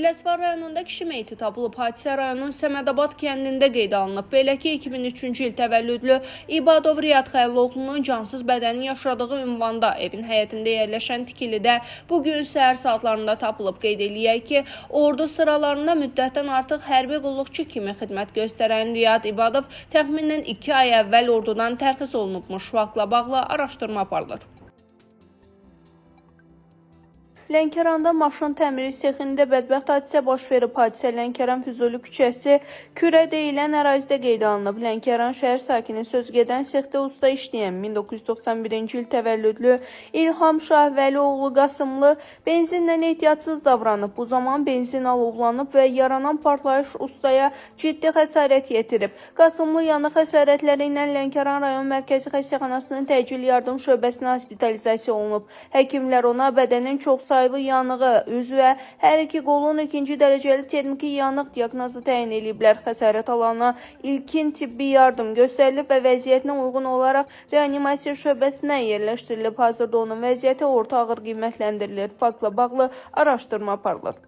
Biləsuvar rayonunda kişi meyti tapılıb. Hadisə rayonun Səmədabad kəndində qeydə alınıb. Belə ki, 2003-cü il təvəllüdlü İbadov Riyad Xəliloğlunun cansız bədəni yaşadığı ünvanda evin həyətində yerləşən tikilidə bugün səhər saatlarında tapılıb. Qeyd eləyək ki, ordu sıralarında müddətdən artıq hərbi qulluqçu kimi xidmət göstərən Riyad İbadov təxminən 2 ay əvvəl ordudan tərxis olunubmuş. Faktla bağlı araşdırma aparılır. Lənkəranda maşın təmiri sexində bədbəxt hadisə baş verib. Hadisə Lənkəran Füzuli küçəsi Kürə deyilən ərazidə qeydə alınıb. Lənkəran şəhər sakini sözgedən sexdə usta işləyən 1991-ci il təvəllüdlü İlham Şahvəlioğlu Qasımlı benzinlə ehtiyatsız davranıb. Bu zaman benzin alovlanıb və yaranan partlayış ustaya ciddi xəsarət yetirib. Qasımlı yanıq xəsarətləri ilə Lənkəran rayon mərkəzi xəstəxanasının təcil yardım şöbəsinə hospitalizasiya olunub. Həkimlər ona bədənin çox sayılı yanığı, üz və hər iki qolun 2-ci dərəcəli termiki yanıq diaqnozu təyin ediblər. Xəsarət alana ilkin tibbi yardım göstərilib və vəziyyətinə uyğun olaraq reanimasiya şöbəsinə yerləşdirilib. Hazırda onun vəziyyəti orta ağır qiymətləndirilir. Faktla bağlı araşdırma aparılır.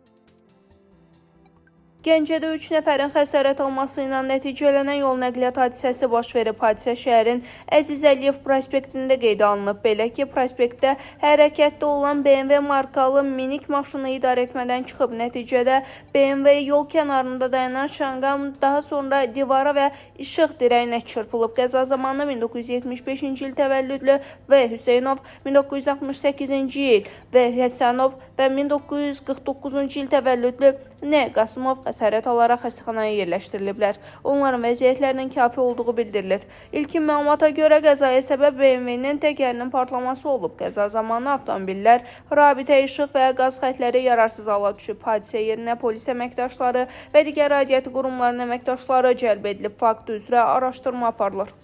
Gəncədə 3 nəfərin xəsarət alması ilə nəticələnən yol nəqliyyat hadisəsi baş verib. Hadisə şəhərin Əziz Əliyev prospektində qeydə alınıb. Belə ki, prospektdə hərəkətdə olan BMW markalı minik maşını idarə etmədən çıxıb. Nəticədə BMW yol kənarında dayanan şanqam daha sonra divara və işıq dirəyinə çırpılıb. Qəza zamanı 1975-ci il təvəllüdlü V. Hüseynov, 1968-ci il V. Həsənov və 1949-cu il təvəllüdlü N. Qasımov xəsarət alaraq xəstəxanaya yerləşdiriliblər. Onların vəziyyətlərinin kafi olduğu bildirilir. İlkin məlumata görə qəzaya səbəb BMW-nin təkərinin partlaması olub. Qəza zamanı avtomobillər, rabitə işıq və qaz xətləri yararsız hala düşüb. Hadisə yerinə polis əməkdaşları və digər aidiyyəti qurumların əməkdaşları cəlb edilib. Fakt üzrə araşdırma aparılır.